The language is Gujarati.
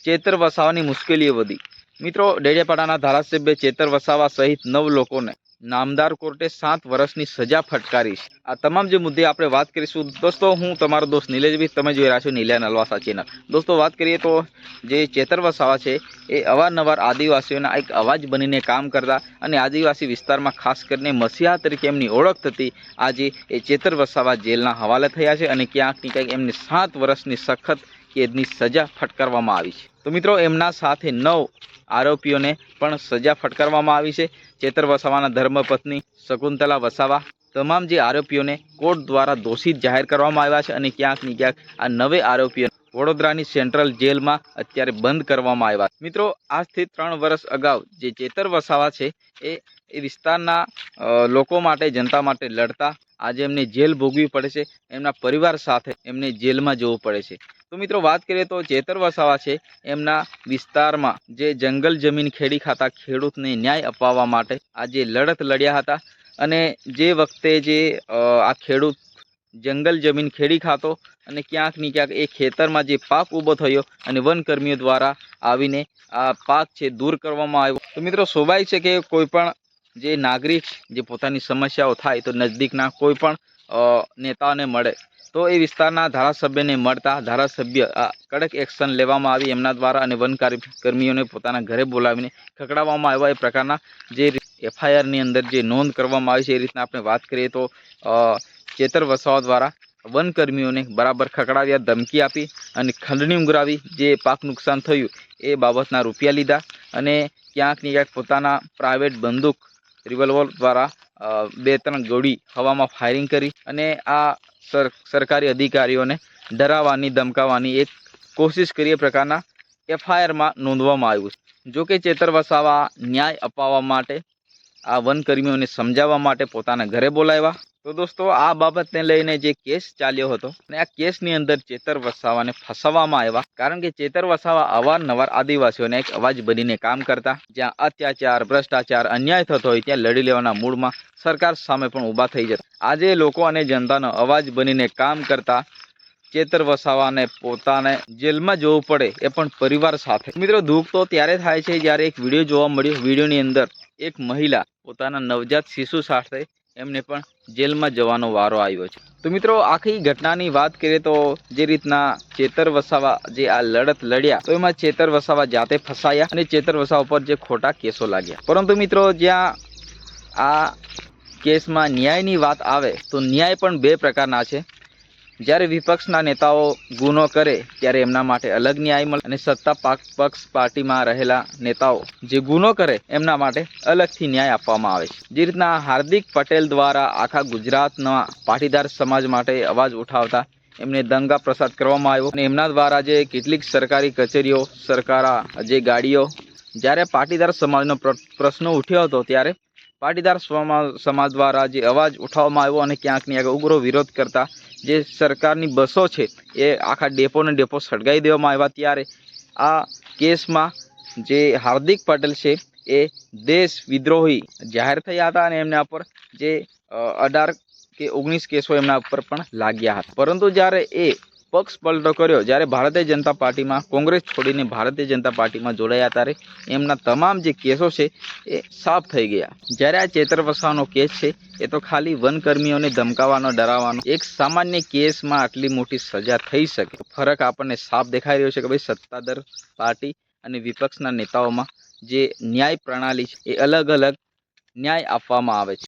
ચેતર વસાવાની મુશ્કેલીઓ વધી। મિત્રો, ડેડિયાપાડાના ધારાસભ્ય ચેતર વસાવા સહિત 9 લોકોને નામદાર કોર્ટે 7 વર્ષની સજા ફટકારી છે। આ તમામ જે મુદ્દે આપણે વાત કરીશું દોસ્તો, હું તમારો દોસ્ત નિલેશ ભાઈ, તમે જોઈ રહ્યા છો નીલિયા નલવાસા ચેનલ। દોસ્તો, વાત કરીએ તો જે ચેતર વસાવા છે એ અવારનવાર આદિવાસીઓના એક અવાજ બનીને કામ કરતા અને આદિવાસી વિસ્તારમાં ખાસ કરીને મસીહા તરીકે એમની ઓળખ થતી। આજે એ ચેતર વસાવા જેલના હવાલે થયા છે અને ક્યાંક ને ક્યાંક એમને 7 વર્ષની સખત કેદની સજા ફટકારવામાં આવી છે। તો મિત્રો, એમના સાથે 9 આરોપીઓને પણ સજા ફટકારવામાં આવી છે। ચેતર વસાવાના ધર્મપત્ની શકુંતલા વસાવા તમામ જે આરોપીઓને કોર્ટ દ્વારા દોષિત જાહેર કરવામાં આવ્યા છે અને ક્યાંક ને ક્યાંક આ 9 આરોપીઓ વડોદરાની સેન્ટ્રલ જેલમાં અત્યારે બંધ કરવામાં આવ્યા છે। મિત્રો, આજથી 3 વર્ષ અગાઉ જે ચેતર વસાવા છે એ વિસ્તારના લોકો માટે, જનતા માટે લડતા। આજે એમને જેલ ભોગવી પડે છે, એમના પરિવાર સાથે એમને જેલમાં જવું પડે છે। તો મિત્રો, વાત કરીએ તો ચેતર વસાવા છે એમના વિસ્તારમાં જે જંગલ જમીન ખેડી ખાતા ખેડૂતને ન્યાય અપાવવા માટે આજે લડત લડ્યા હતા। અને જે વખતે જે આ ખેડૂત જંગલ જમીન ખેડી ખાતો અને ક્યાંક ને ક્યાંક એ ખેતરમાં જે પાક ઊભો થયો અને વનકર્મીઓ દ્વારા આવીને આ પાક છે દૂર કરવામાં આવ્યો। તો મિત્રો, સ્વાભાવિક છે કે કોઈ પણ જે નાગરિક જે પોતાની સમસ્યાઓ થાય તો નજદીકના કોઈ પણ નેતાઓને મળે તો એ વિસ્તારના ધારાસભ્યને મળતા ધારાસભ્ય કડક એક્શન લેવામાં આવી એમના દ્વારા અને વનકર્મીઓને પોતાના ઘરે બોલાવીને ખકડાવવામાં આવ્યા। એ પ્રકારના જે એફઆઈઆરની અંદર જે નોંધ કરવામાં આવી છે એ રીતના આપણે વાત કરીએ તો ચેતર વસાવા દ્વારા વનકર્મીઓને બરાબર ખકડાવ્યા, ધમકી આપી અને ખંડણી ઉઘરાવી, જે પાક નુકસાન થયું એ બાબતના રૂપિયા લીધા અને ક્યાંક ને ક્યાંક પોતાના પ્રાઇવેટ બંદૂક રિવોલ્વર દ્વારા 2-3 ગોળી હવામાં ફાયરિંગ કરી અને આ સરકારી અધિકારીઓને ડરાવવાની, ધમકાવવાની એક કોશિશ કરી। એ પ્રકારના એફઆઈઆરમાં નોંધવામાં આવ્યું છે। જો કે ચેતર વસાવા ન્યાય અપાવવા માટે આ વનકર્મીઓને સમજાવવા માટે પોતાના ઘરે બોલાવ્યા। તો દોસ્તો, આ બાબતને લઈને જે કેસ ચાલ્યો હતો અને આ કેસની અંદર ચેતર વસાવાને ફસાવવામાં આવ્યા, કારણ કે ચેતર વસાવા અવારનવાર આદિવાસીઓને એક અવાજ બનીને કામ કરતા। જ્યાં અત્યાચાર, ભ્રષ્ટાચાર, અન્યાય થતો હોય ત્યાં લડી લેવાના મૂડમાં સરકાર સામે પણ ઊભા થઈ જતા। આજે લોકો અને જનતાનો અવાજ બનીને કામ કરતા ચેતર વસાવાને પોતાને જેલમાં જવું પડે, એ પણ પરિવાર સાથે। મિત્રો, દુઃખ તો ત્યારે થાય છે જ્યારે એક વિડીયો જોવા મળ્યો। વિડીયોની અંદર એક મહિલા પોતાના નવજાત શિશુ સાથે એમને પણ જેલમાં જવાનો વારો આવ્યો છે। તો મિત્રો, આખી ઘટનાની વાત કરીએ તો જે રીતના ચેતર વસાવા જે આ લડત લડ્યા તો એમાં ચેતર વસાવા જાતે ફસાયા અને ચેતર વસાવા પર જે ખોટા કેસો લાગ્યા। પરંતુ મિત્રો, જ્યાં આ કેસમાં ન્યાયની વાત આવે તો ન્યાય પણ 2 પ્રકારના છે। જ્યારે વિપક્ષના નેતાઓ ગુનો કરે ત્યારે એમના માટે અલગ ન્યાય મળે અને સત્તા પક્ષ પાર્ટીમાં રહેલા નેતાઓ જે ગુનો કરે એમના માટે અલગથી ન્યાય આપવામાં આવે છે। જે રીતના હાર્દિક પટેલ દ્વારા આખા ગુજરાતના પાટીદાર સમાજ માટે અવાજ ઉઠાવતા એમને દંગા પ્રસાદ કરવામાં આવ્યો અને એમના દ્વારા જે કેટલીક સરકારી કચેરીઓ, જે ગાડીઓ, જ્યારે પાટીદાર સમાજનો પ્રશ્ન ઉઠ્યો હતો ત્યારે પાટીદાર સમાજ દ્વારા જે અવાજ ઉઠાવવામાં આવ્યો અને ક્યાંક ને ક્યાંક ઉગ્ર વિરોધ કરતા જે સરકારની બસો છે એ આખા ડેપો સળગાવી દેવામાં આવ્યા। ત્યારે આ કેસમાં જે હાર્દિક પટેલ છે એ દેશ વિદ્રોહી જાહેર થયા હતા અને એમના પર જે 18 કે 19 કેસો એમના ઉપર પણ લાગ્યા હતા। પરંતુ જ્યારે એ પક્ષ પલટો કર્યો, જ્યારે ભારતીય જનતા પાર્ટીમાં કોંગ્રેસ છોડીને ભારતીય જનતા પાર્ટીમાં જોડાયા, ત્યારે એમના તમામ જે કેસો છે એ સાફ થઈ ગયા। જ્યારે આ ચેતર વસાવાનો કેસ છે એ તો ખાલી વનકર્મીઓને ધમકાવવાનો, ડરાવવાનો, એક સામાન્ય કેસમાં આટલી મોટી સજા થઈ શકે, ફરક આપણને સાફ દેખાઈ રહ્યો છે કે ભાઈ સત્તાધાર પાર્ટી અને વિપક્ષના નેતાઓમાં જે ન્યાય પ્રણાલી છે એ અલગ અલગ ન્યાય આપવામાં આવે છે।